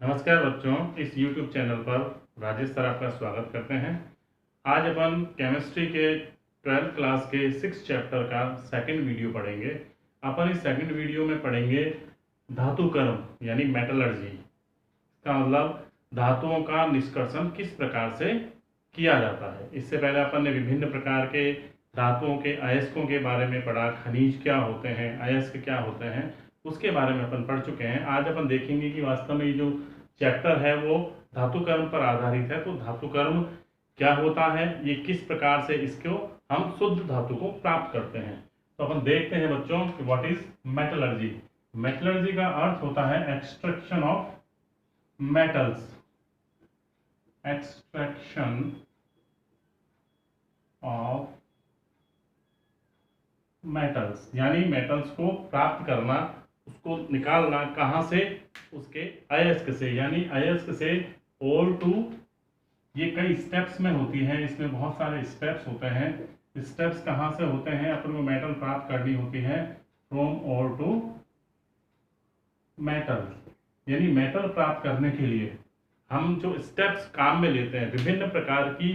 नमस्कार बच्चों, इस YouTube चैनल पर राजेश सर आपका स्वागत करते हैं। आज अपन केमिस्ट्री के 12th क्लास के 6 चैप्टर का सेकंड वीडियो पढ़ेंगे। अपन इस सेकंड वीडियो में पढ़ेंगे धातु कर्म यानी मेटलर्जी का मतलब धातुओं का निष्कर्षण किस प्रकार से किया जाता है। इससे पहले अपन ने विभिन्न प्रकार के धातुओं के अयस्कों के बारे में पढ़ा, खनिज क्या होते हैं, अयस्क क्या होते हैं, उसके बारे में अपन पढ़ चुके हैं। आज अपन देखेंगे कि वास्तव में ये जो चैप्टर है वो धातु कर्म पर आधारित है। तो धातु कर्म क्या होता है, ये किस प्रकार से इसको हम शुद्ध धातु को प्राप्त करते हैं। तो अपन देखते हैं बच्चों कि व्हाट इज मेटलर्जी। मेटलर्जी का अर्थ होता है extraction of metals, extraction of metals यानी मेटल्स को प्राप्त करना, उसको निकालना कहाँ से, उसके अयस्क से, यानी अयस्क से ओर टू। ये कई स्टेप्स में होती हैं, इसमें बहुत सारे स्टेप्स होते हैं। स्टेप्स कहाँ से होते हैं, अपन को मेटल प्राप्त करनी होती है फ्रॉम ओर टू मेटल। यानी मेटल प्राप्त करने के लिए हम जो स्टेप्स काम में लेते हैं, विभिन्न प्रकार की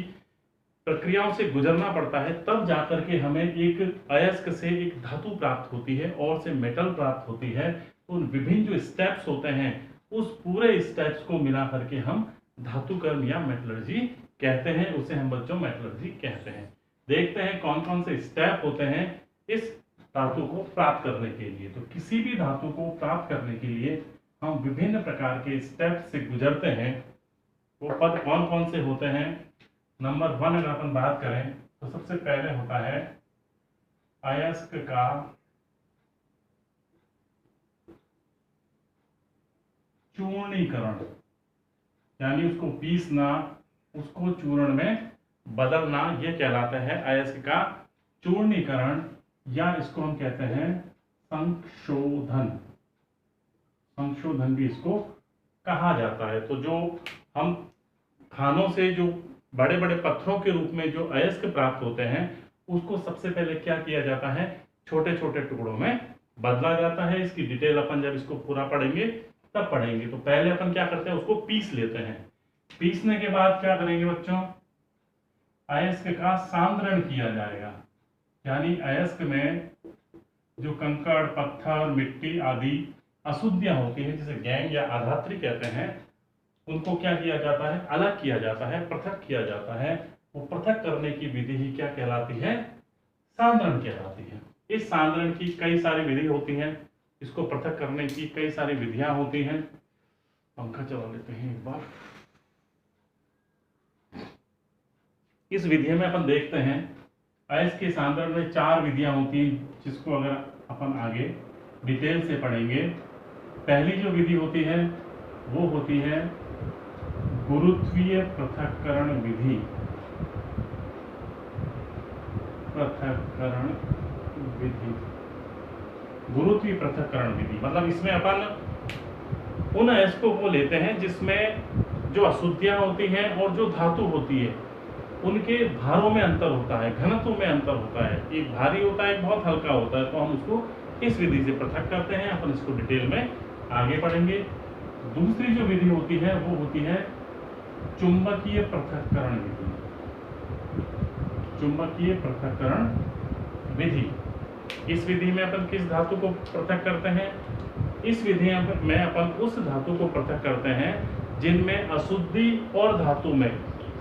प्रक्रियाओं से गुजरना पड़ता है, तब जाकर के हमें एक अयस्क से एक धातु प्राप्त होती है और से मेटल प्राप्त होती है। तो उन विभिन्न जो स्टेप्स होते हैं, उस पूरे स्टेप्स को मिला करके हम धातु कर्म या मेटलर्जी कहते हैं। उसे हम बच्चों मेटलर्जी कहते हैं। देखते हैं कौन कौन से स्टेप होते हैं इस धातु को प्राप्त करने के लिए। तो किसी भी धातु को प्राप्त करने के लिए हम विभिन्न प्रकार के स्टेप से गुजरते हैं। वो पद कौन कौन से होते हैं। नंबर 1 अगर अपन बात करें तो सबसे पहले होता है अयस्क का चूर्णीकरण, यानी उसको पीसना, उसको चूर्ण में बदलना, यह कहलाता है अयस्क का चूर्णीकरण, या इसको हम कहते हैं संशोधन। संशोधन भी इसको कहा जाता है। तो जो हम खानों से जो बड़े बड़े पत्थरों के रूप में जो अयस्क प्राप्त होते हैं, उसको सबसे पहले क्या किया जाता है, छोटे छोटे टुकड़ों में बदला जाता है। इसकी डिटेल अपन जब इसको पूरा पढ़ेंगे तब पढ़ेंगे। तो पहले अपन क्या करते हैं, उसको पीस लेते हैं। पीसने के बाद क्या करेंगे बच्चों, अयस्क का सांद्रण किया जाएगा। यानी अयस्क में जो कंकड़, पत्थर, मिट्टी आदि अशुद्धियां होती है, जिसे गैंग या अधात्री कहते हैं, उनको क्या किया जाता है, अलग किया जाता है, पृथक किया जाता है। वो पृथक करने की विधि ही क्या कहलाती है, सांद्रण कहलाती है। इस सांद्रण की कई सारी विधि होती हैं, इसको पृथक करने की कई सारी विधियां होती हैं। पंखा चला लेते हैं एक बार। इस विधि में अपन देखते हैं अयस्क के सांद्रण में 4 विधियां होती हैं, जिसको अगर अपन आगे डिटेल से पढ़ेंगे। पहली जो विधि होती है वो होती है गुरुत्वीय पृथक्करण विधि। पृथक्करण विधि, गुरुत्वीय पृथक्करण विधि मतलब इसमें अपन उन अयस्कों को लेते हैं जिसमें जो अशुद्धियां होती हैं और जो धातु होती है, उनके भारों में अंतर होता है, घनत्व में अंतर होता है। एक भारी होता है, एक बहुत हल्का होता है। तो हम उसको इस विधि से पृथक करते हैं। अपन इसको डिटेल में आगे पढ़ेंगे। दूसरी जो विधि होती है वो होती है चुंबकीय पृथक्करण विधि। चुंबकीय पृथक्करण विधि, इस विधि में अपन किस धातु को पृथक करते हैं, इस विधि में अपन उस धातु को पृथक करते हैं जिनमें अशुद्धि और धातु में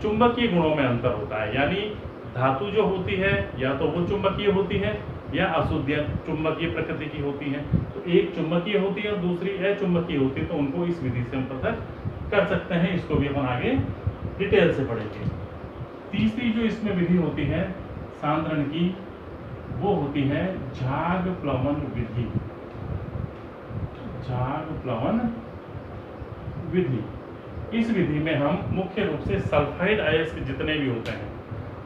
चुंबकीय गुणों में अंतर होता है। यानी धातु जो होती है या तो वो चुंबकीय होती है या अशुद्धियां चुंबकीय प्रकृति की होती हैं। तो एक चुंबकीय होती है और दूसरी अचुंबकीय होती है, तो उनको इस विधि से हम पृथक कर सकते हैं। इसको भी अपन आगे डिटेल से पढ़ेंगे। तीसरी जो इसमें विधि होती है सांद्रण की, वो होती है झाग प्लवन विधि। झाग प्लवन विधि, इस विधि में हम मुख्य रूप से सल्फाइड अयस्क जितने भी होते हैं,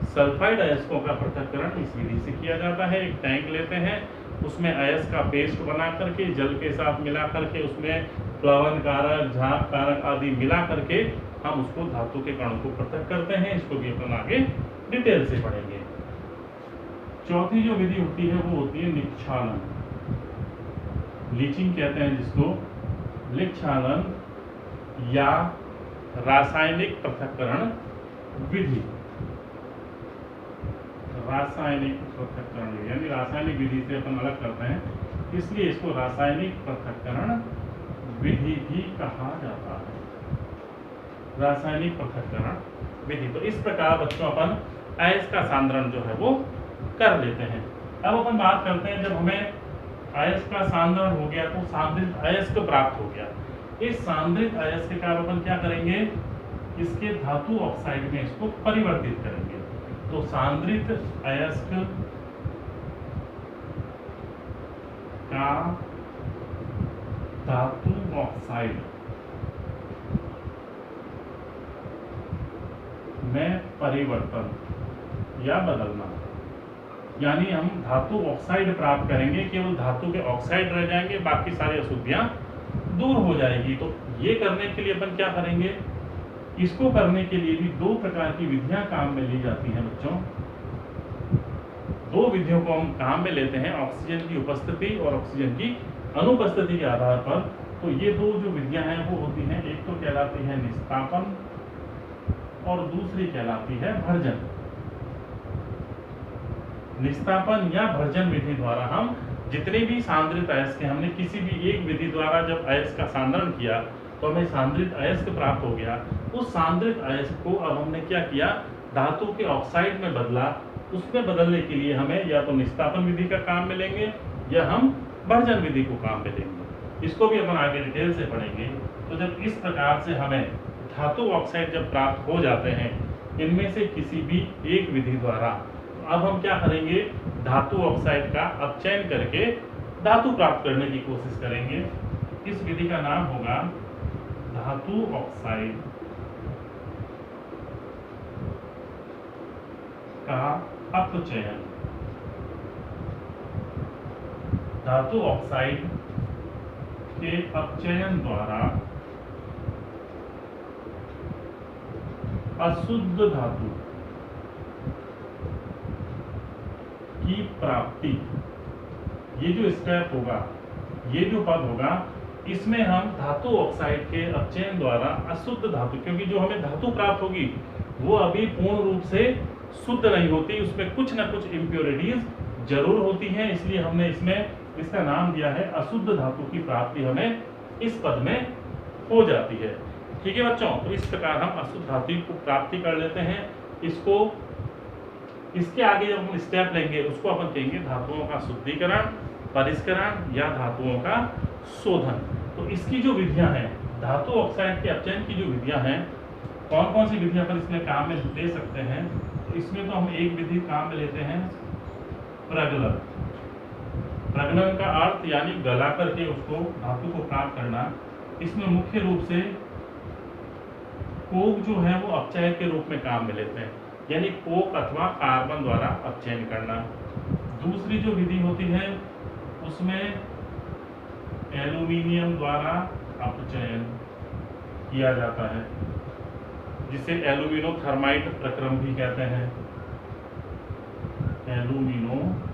सल्फाइड अयस्कों का पृथक्करण इस विधि से किया जाता है। एक टैंक लेते हैं, उसमें अयस्क का पेस्ट बना करके जल के साथ मिला करके उसमें प्लवन कारक, झाग कारक आदि मिला करके हम उसको धातु के कणों को पृथक करते हैं। इसको भी अपन आगे डिटेल से पढ़ेंगे। चौथी जो विधि होती है वो होती है निक्षालन। लीचिंग कहते हैं जिसको, लिक्षालन या रासायनिक पृथक्करण विधि। रासायनिक पृथक्करण यानी रासायनिक विधि से अपन अलग करते हैं, इसलिए इसको रासायनिक पृथक्करण विधि भी कहा जाता है। रासायनिक पृथक्करण विधि। तो इस प्रकार बच्चों अपन अयस्क का सांद्रण जो है वो कर लेते हैं। अब अपन बात करते हैं, जब हमें अयस्क का सांद्रण हो गया तो सांद्रित अयस्क प्राप्त हो गया। इस सांद्रित अयस्क का अपन क्या करेंगे, इसके धातु ऑक्साइड में इसको परिवर्तित करेंगे। तो सांद्रित अयस्क का धातु ऑक्साइड में परिवर्तन या बदलना, यानी हम धातु ऑक्साइड प्राप्त करेंगे, केवल धातु के ऑक्साइड रह जाएंगे, बाकी सारी अशुद्धियां दूर हो जाएगी। तो ये करने के लिए अपन क्या करेंगे, इसको करने के लिए भी दो प्रकार की विधियां काम में ली जाती हैं बच्चों। दो विधियों को हम काम में लेते हैं, ऑक्सीजन की उपस्थिति और ऑक्सीजन की अनुपस्थिति के आधार पर। तो ये दो जो विधियां हैं वो होती हैं, एक तो कहलाती है निस्तापन और दूसरी कहलाती है भर्जन। निस्तापन या भर्जन विधि द्वारा हम जितने भी सांद्रित अयस्क, हमने किसी भी एक विधि द्वारा जब अयस्क का सांद्रण किया तो हमें सांद्रित अयस्क प्राप्त हो गया। उस सांद्रित अयस्क को अब हमने क्या किया, धातु के ऑक्साइड में बदला। उसमें बदलने के लिए हमें या तो निस्तापन विधि का काम में लेंगे या हम भर्जन विधि को काम में लेंगे। इसको भी अपन आगे डिटेल से पढ़ेंगे। तो जब इस प्रकार से हमें धातु ऑक्साइड जब प्राप्त हो जाते हैं इनमें से किसी भी एक विधि द्वारा, अब हम क्या करेंगे, धातु ऑक्साइड का अपचयन करके धातु प्राप्त करने की कोशिश करेंगे। इस विधि का नाम होगा धातु ऑक्साइड का अपचयन। धातु ऑक्साइड के अपचयन द्वारा अशुद्ध धातु की प्राप्ति। ये जो स्टेप होगा, ये जो पद होगा, इसमें हम धातु ऑक्साइड के अपचयन द्वारा अशुद्ध धातु, क्योंकि जो हमें धातु प्राप्त होगी वो अभी पूर्ण रूप से शुद्ध नहीं होती, उसमें कुछ ना कुछ इम्प्योरिटीज जरूर होती हैं, इसलिए हमने इसमें इसका नाम दिया है अशुद्ध धातु की प्राप्ति हमें इस पद में हो जाती है। ठीक है बच्चों, तो इस प्रकार हम अशुद्ध धातु को प्राप्ति कर लेते हैं। इसको इसके आगे जब हम स्टेप लेंगे उसको अपन कहेंगे धातुओं का शुद्धिकरण, परिष्करण या धातुओं का शोधन। तो इसकी जो विधियां हैं, धातु ऑक्साइड के अपचयन की जो विधियां हैं, कौन कौन सी विधियां पर इसमें काम में ले सकते हैं, तो इसमें तो हम एक विधि काम में लेते हैं प्रगलन। प्रगलन का अर्थ यानी गला करके उसको धातु को प्राप्त करना। इसमें मुख्य रूप से कोक जो है वो अपचय के रूप में काम में लेते हैं, यानी कोक अथवा कार्बन द्वारा अपचयन करना। दूसरी जो विधि होती है उसमें एल्यूमिनियम द्वारा अपचयन किया जाता है, जिसे एल्यूमिनोथर्माइट प्रक्रम भी कहते हैं। एल्यूमिनोथर्माइट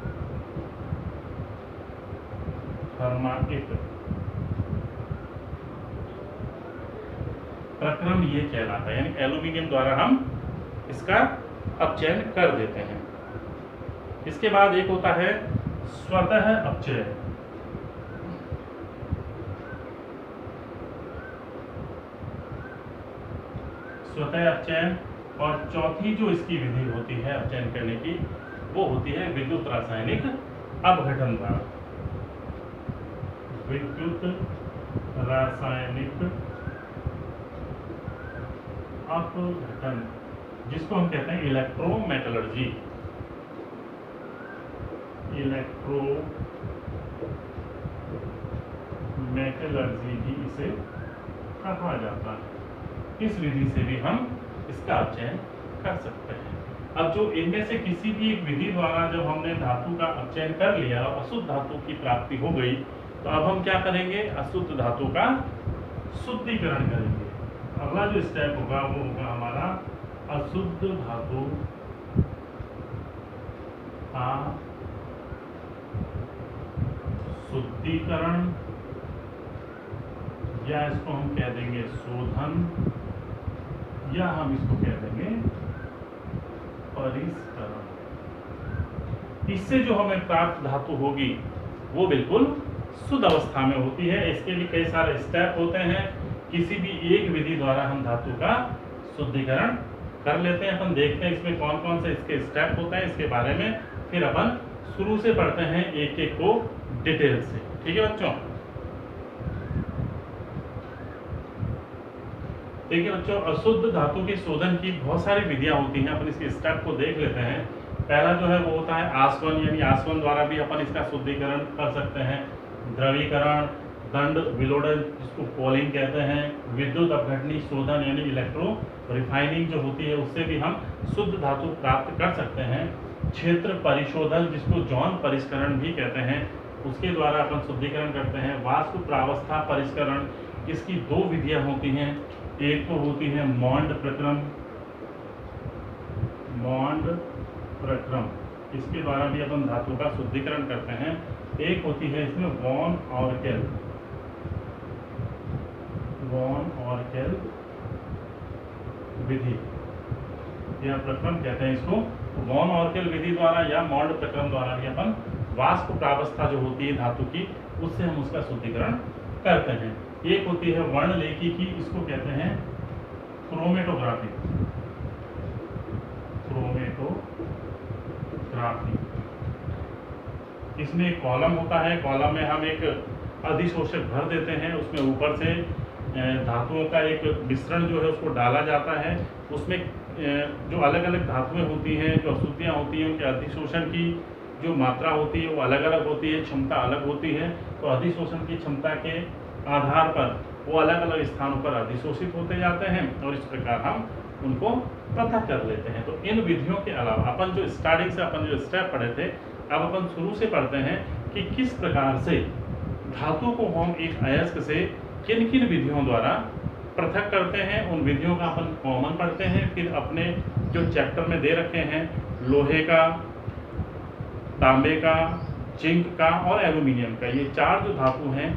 प्रक्रम ये कहलाता है, यानी एल्यूमिनियम द्वारा हम इसका अपचयन कर देते हैं। इसके बाद एक होता है स्वतः अपचय। स्वतः अपचयन। और चौथी जो इसकी विधि होती है अपचयन करने की, वो होती है विद्युत रासायनिक अपघटन द्वारा। विद्युत रासायनिक अपघटन, जिसको हम कहते हैं इलेक्ट्रोमेटलर्जी। इलेक्ट्रोमेटलर्जी भी इसे कहा जाता है। इस विधि से भी हम इसका अपचयन कर सकते हैं। अब जो इनमें से किसी भी एक विधि द्वारा जब हमने धातु का अपचयन कर लिया और अशुद्ध धातु की प्राप्ति हो गई, तो अब हम क्या करेंगे, अशुद्ध धातु का शुद्धिकरण करेंगे। अगला जो स्टेप होगा वो होगा हमारा अशुद्ध धातु का शुद्धिकरण या इसको हम कह देंगे शोधन, या हम इसको कह देंगे परिष्करण। इससे जो हमें प्राप्त धातु होगी वो बिल्कुल शुद्ध अवस्था में होती है। इसके लिए कई सारे स्टेप होते हैं, किसी भी एक विधि द्वारा हम धातु का शुद्धिकरण कर लेते हैं। अपन देखते हैं इसमें कौन कौन से इसके स्टेप होते हैं, इसके बारे में फिर अपन शुरू से पढ़ते हैं एक एक को डिटेल से। ठीक है बच्चों, देखिए बच्चों, अशुद्ध धातु के शोधन की बहुत सारी विधियां होती हैं। अपन इसके स्टेप को देख लेते हैं। पहला जो है वो होता है आसवन, यानी आसवन द्वारा भी अपन इसका शुद्धिकरण कर सकते हैं। द्रवीकरण, दंड विलोडन जिसको पॉलिंग कहते हैं, विद्युत अपघटनी शोधन यानी इलेक्ट्रो रिफाइनिंग जो होती है उससे भी हम शुद्ध धातु प्राप्त कर सकते हैं। क्षेत्र परिशोधन जिसको जौन परिष्करण भी कहते हैं, उसके द्वारा अपन शुद्धिकरण करते हैं। वाष्प प्रावस्था परिष्करण, इसकी दो विधियां होती हैं। एक तो होती है मॉन्ड प्रक्रम, मॉन्ड प्रक्रम, इसके द्वारा भी अपन धातु का शुद्धिकरण करते हैं। एक होती है इसमें वॉन ऑर्केल, वॉन ऑर्केल विधि या प्रक्रम कहते हैं इसको। वॉन ऑर्केल विधि द्वारा या मॉन्ड प्रक्रम द्वारा भी अपन वाष्प प्रावस्था जो होती है धातु की, उससे हम उसका शुद्धिकरण करते हैं। एक होती है वर्णलेखी की, इसको कहते हैं क्रोमेटोग्राफी, क्रोमेटोग्राफी। इसमें एक कॉलम होता है, कॉलम में हम एक अधिशोषक भर देते हैं, उसमें ऊपर से धातुओं का एक मिश्रण जो है उसको डाला जाता है। उसमें जो अलग अलग धातुएं होती हैं, जो अशुद्धियाँ होती हैं, उनके अधिशोषण की जो मात्रा होती है वो अलग अलग होती है, क्षमता अलग होती है। तो अधिशोषण की क्षमता के आधार पर वो अलग अलग स्थानों पर अधिशोषित होते जाते हैं और इस प्रकार हम उनको पृथक कर लेते हैं। तो इन विधियों के अलावा अपन जो स्टार्टिंग से अपन जो स्टेप पढ़े थे, अब अपन शुरू से पढ़ते हैं कि किस प्रकार से धातु को हम एक अयस्क से किन किन विधियों द्वारा पृथक करते हैं। उन विधियों का अपन कॉमन पढ़ते हैं। फिर अपने जो चैप्टर में दे रखे हैं, लोहे का, तांबे का, जिंक का और एल्यूमिनियम का, ये चार जो धातु हैं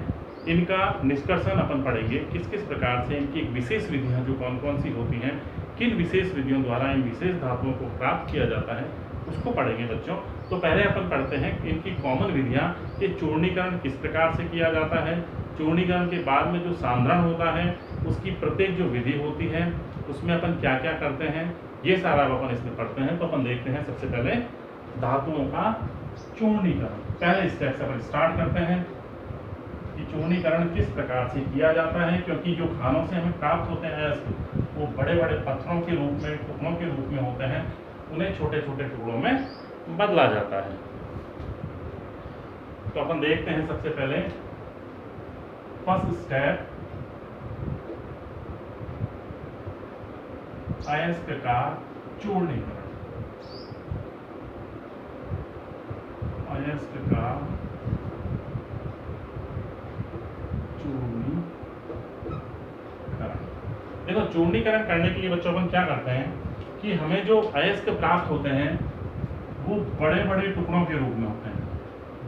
इनका निष्कर्षण अपन पढ़ेंगे। किस किस प्रकार से इनकी एक विशेष विधियां जो कौन कौन सी होती हैं, किन विशेष विधियों द्वारा इन विशेष धातुओं को प्राप्त किया जाता है, उसको पढ़ेंगे बच्चों। तो पहले अपन पढ़ते हैं कि इनकी कॉमन विधियां, कि चूर्णीकरण किस प्रकार से किया जाता है। चूर्णीकरण के बाद में जो सांद्रण होता है उसकी प्रत्येक जो विधि होती है उसमें अपन क्या क्या करते हैं, ये सारा अपन इसमें पढ़ते हैं। तो अपन देखते हैं सबसे पहले धातुओं का चूर्णीकरण। पहले स्टेप से अपन स्टार्ट करते हैं कि चूर्णीकरण किस प्रकार से किया जाता है, क्योंकि जो खानों से हमें प्राप्त होते हैं अयस्क वो बड़े बड़े पत्थरों के रूप में, टुकड़ों के रूप में होते हैं, उन्हें छोटे छोटे टुकड़ों में बदला जाता है। तो अपन देखते हैं सबसे पहले फर्स्ट स्टेप, अयस्क का चूर्णीकरण। अयस्क का चूर्णीकरण। देखो, चूर्णीकरण करने के लिए बच्चों अपन क्या करते हैं कि हमें जो अयस्क प्राप्त होते हैं वो बड़े बड़े टुकड़ों के रूप में होते हैं,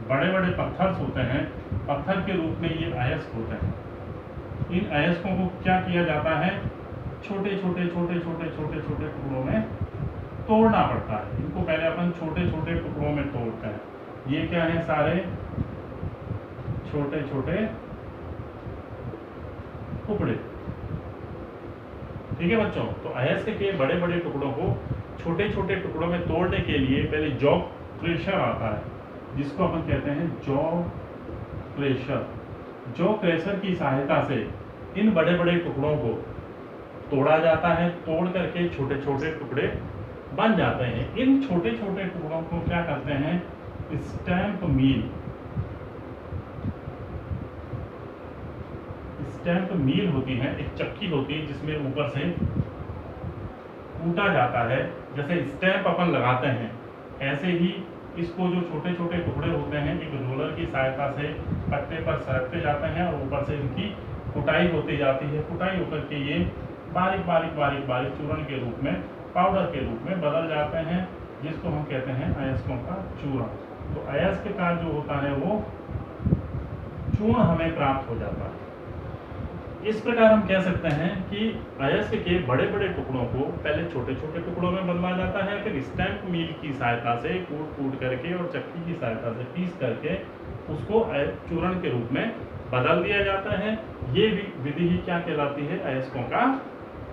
बड़े बड़े पत्थर होते हैं, पत्थर के रूप में ये अयस्क होते हैं। इन अयस्कों को क्या किया जाता है, छोटे छोटे छोटे छोटे छोटे छोटे टुकड़ों में तोड़ना पड़ता है। इनको पहले अपन छोटे छोटे टुकड़ों में तोड़ते हैं। ये क्या है, सारे छोटे छोटे टुकड़े। ठीक है बच्चों, तो अयस्क के बड़े बड़े टुकड़ों को छोटे छोटे टुकड़ों में तोड़ने के लिए पहले जॉ क्रेशर आता है, जिसको अपन कहते हैं जॉ क्रेशर। जॉ क्रेशर की सहायता से इन बड़े बड़े टुकड़ों को तोड़ा जाता है। तोड़ करके छोटे छोटे टुकड़े बन जाते हैं। इन छोटे छोटे टुकड़ों को क्या करते हैं, स्टैंप मील, स्टैंप मील होती है, एक चक्की होती है जिसमें ऊपर से कूटा जाता है। जैसे स्टैंप अपन लगाते हैं, ऐसे ही इसको जो छोटे छोटे टुकड़े होते हैं एक रोलर की सहायता से पट्टे पर सरकते जाते हैं और ऊपर से इनकी कुटाई होती जाती है। कुटाई होकर के ये बारीक बारीक बारीक बारीक चूर्ण के रूप में, पाउडर के रूप में बदल जाते हैं, जिसको हम कहते हैं अयस्कों का चूर्ण। तो अयस्क का जो होता है वो चूर्ण हमें प्राप्त हो जाता है। इस प्रकार हम कह सकते हैं कि अयस्क के बड़े बड़े टुकड़ों को पहले छोटे छोटे टुकड़ों में बनवाया जाता है, फिर स्टैम्प मिल की सहायता से कूट कूट करके और चक्की की सहायता से पीस करके उसको चूर्ण के रूप में बदल दिया जाता है। ये विधि ही क्या कहलाती है? अयस्कों का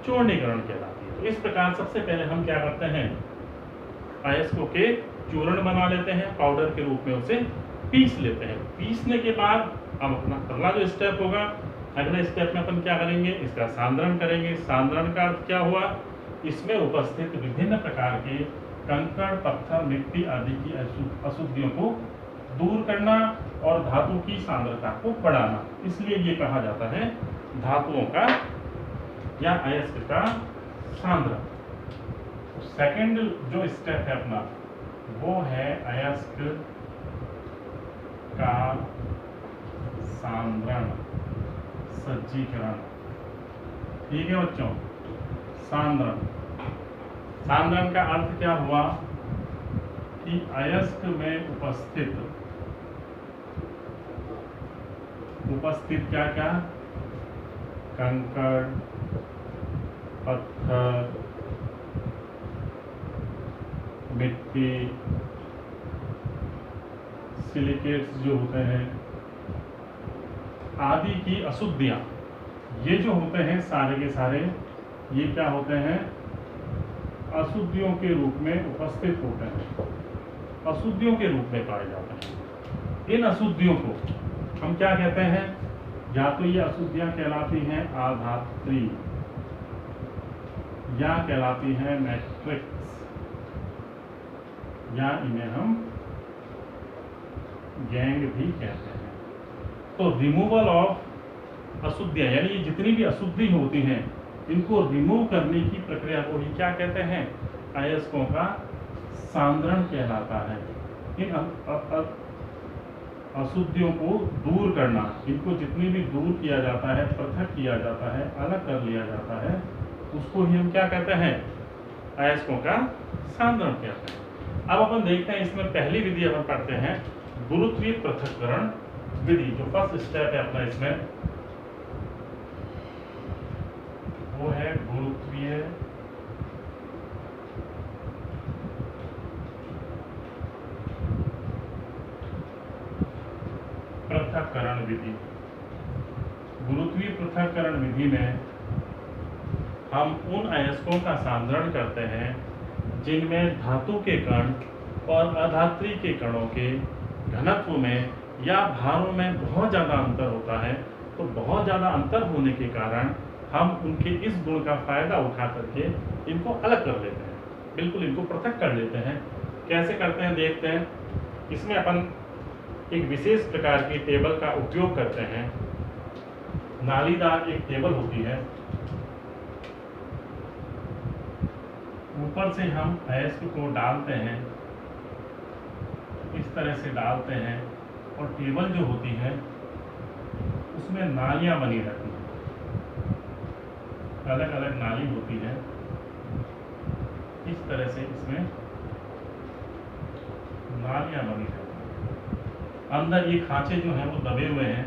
चूर्णीकरण कहलाती है। तो इस प्रकार सबसे पहले हम क्या करते हैं, अयस्कों के चूर्ण बना लेते हैं, पाउडर के रूप में उसे पीस लेते हैं। पीसने के बाद हम अपना अगला जो स्टेप होगा, अगले स्टेप में अपन क्या करेंगे, इसका सांद्रण करेंगे। सांद्रण का अर्थ क्या हुआ? इसमें उपस्थित विभिन्न प्रकार के कंकड़, पत्थर, मिट्टी आदि की अशुद्धियों को दूर करना और धातु की सांद्रता को बढ़ाना, इसलिए ये कहा जाता है धातुओं का या अयस्क का सांद्रण। सेकंड जो स्टेप है अपना, वो है अयस्क का सांद्रण, सज्जीकरण। ठीक है बच्चों, सांद्रण। सांद्रण का अर्थ क्या हुआ कि अयस्क में उपस्थित क्या क्या? कंकड़, पत्थर, मिट्टी, सिलिकेट्स जो होते हैं आदि की अशुद्धियां, ये जो होते हैं सारे के सारे, ये क्या होते हैं? अशुद्धियों के रूप में उपस्थित होते हैं, अशुद्धियों के रूप में पाए जाते हैं। इन अशुद्धियों को हम क्या कहते हैं? या तो ये अशुद्धियां कहलाती हैं आधात्री, या कहलाती हैं मैट्रिक्स, या इन्हें हम गैंग भी कहते हैं। तो रिमूवल ऑफ अशुद्धियां, यानी ये जितनी भी अशुद्धि होती हैं, इनको रिमूव करने की प्रक्रिया को ही क्या कहते हैं? अयस्कों का सांद्रण कहलाता है। इन अशुद्धियों को दूर करना, इनको जितनी भी दूर किया जाता है, पृथक किया जाता है, अलग कर लिया जाता है, उसको ही हम क्या कहते हैं? अयस्कों का सांद्रण कहते हैं। अब अपन देखते हैं, इसमें पहली विधि अपन पढ़ते हैं गुरुत्वीय पृथक्करण विधि। जो फर्स्ट स्टेप है अपना इसमें, वो है गुरुत्वीय पृथक्करण विधि। गुरुत्वीय पृथक्करण विधि में हम उन अयस्कों का सांद्रण करते हैं जिनमें धातु के कण और अधात्री के कणों के घनत्व में या भारों में बहुत ज़्यादा अंतर होता है। तो बहुत ज़्यादा अंतर होने के कारण हम उनके इस गुण का फायदा उठा करके इनको अलग कर लेते हैं, बिल्कुल इनको पृथक कर लेते हैं। कैसे करते हैं देखते हैं। इसमें अपन एक विशेष प्रकार की टेबल का उपयोग करते हैं। नालीदार एक टेबल होती है, ऊपर से हम अयस्क को डालते हैं, इस तरह से डालते हैं, और टेबल जो होती है उसमें नालियां बनी रहती हैं, अलग अलग नाली होती है। इस तरह से इसमें नालियां बनी रहती हैं। अंदर ये खांचे जो हैं वो दबे हुए हैं।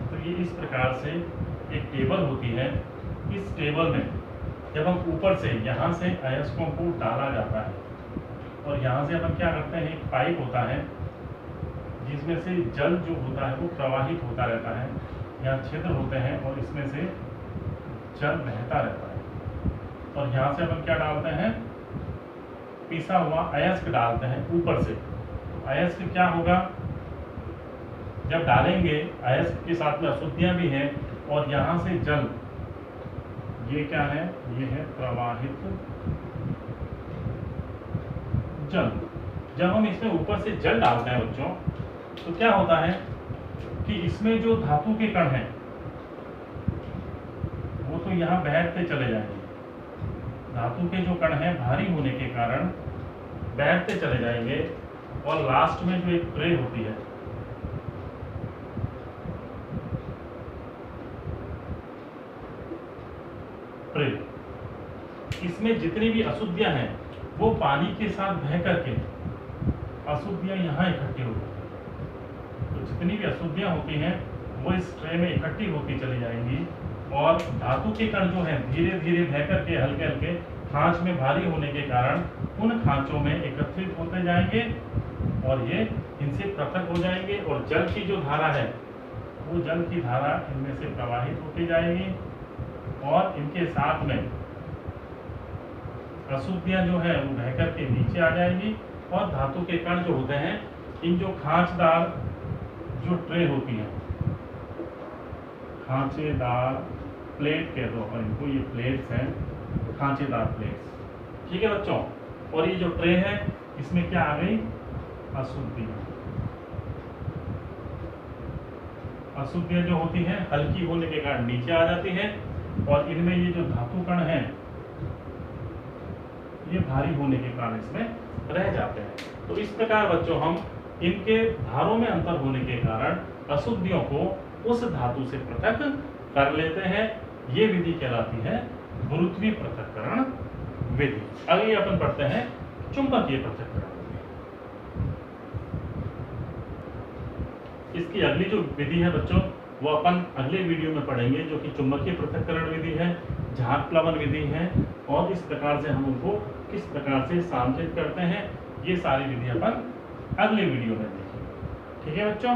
तो ये इस प्रकार से एक टेबल होती है। इस टेबल में जब हम ऊपर से यहाँ से अयस्कों को डाला जाता है, और यहाँ से अपन क्या करते हैं, एक पाइप होता है जिसमें से जल जो होता है वो प्रवाहित होता रहता है। यहाँ छिद्र होते हैं और इसमें से जल बहता रहता है। और यहाँ से अपन क्या डालते हैं, पिसा हुआ अयस्क डालते हैं ऊपर से। अयस्क क्या होगा, जब डालेंगे अयस्क के साथ में अशुद्धियां भी हैं, और यहाँ से जल, ये क्या है, ये है प्रवाहित जल। जब हम इसमें ऊपर से जल डालते हैं बच्चों, तो क्या होता है कि इसमें जो धातु के कण हैं वो तो यहाँ बैठते चले जाएंगे। धातु के जो कण हैं भारी होने के कारण बैठते चले जाएंगे, और लास्ट में जो एक ट्रे होती है, ट्रे, इसमें जितनी भी अशुद्धियां हैं वो पानी के साथ बह करके अशुद्धियां यहाँ इकट्ठी होती हैं। तो जितनी भी अशुद्धियां होती हैं वो इस ट्रे में इकट्ठी होती चली जाएंगी और धातु के कण जो है धीरे धीरे बह करके हल्के हल्के खांच में भारी होने के कारण उन खांचों में एकत्रित होते जाएंगे और ये इनसे पृथक हो जाएंगे और जल की जो धारा है वो जल की धारा इनमें से प्रवाहित होती जाएगी और इनके साथ में अशुद्धियां जो है वो बह करके नीचे आ जाएंगी और धातु के कण जो होते हैं इन जो खांचदार जो ट्रे होती है, खांचेदार प्लेट कह दो अपन इनको, ये प्लेट्स हैं, खांचेदार प्लेट्स, ठीक है बच्चों। और ये जो ट्रे है इसमें क्या आ गई, अशुद्धियां। अशुद्धियां जो होती हैं हल्की होने के कारण नीचे आ जाती हैं और इनमें ये जो धातु कण हैं ये भारी होने के कारण इसमें रह जाते हैं। तो इस प्रकार बच्चों हम इनके धारों में अंतर होने के कारण अशुद्धियों को उस धातु से पृथक कर लेते हैं। ये विधि कहलाती है गुरुत्वीय पृथक्करण विधि। अगली अपन पढ़ते हैं चुंबकीय पृथक्करण विधि। इसकी अगली जो विधि है बच्चों वो अपन अगले वीडियो में पढ़ेंगे, जो कि चुंबकीय पृथक्करण विधि है, झाग प्लवन विधि है और इस प्रकार से हम उनको किस प्रकार से सांतरित करते हैं, ये सारी विधि अपन अगले वीडियो में देखेंगे। ठीक है बच्चों।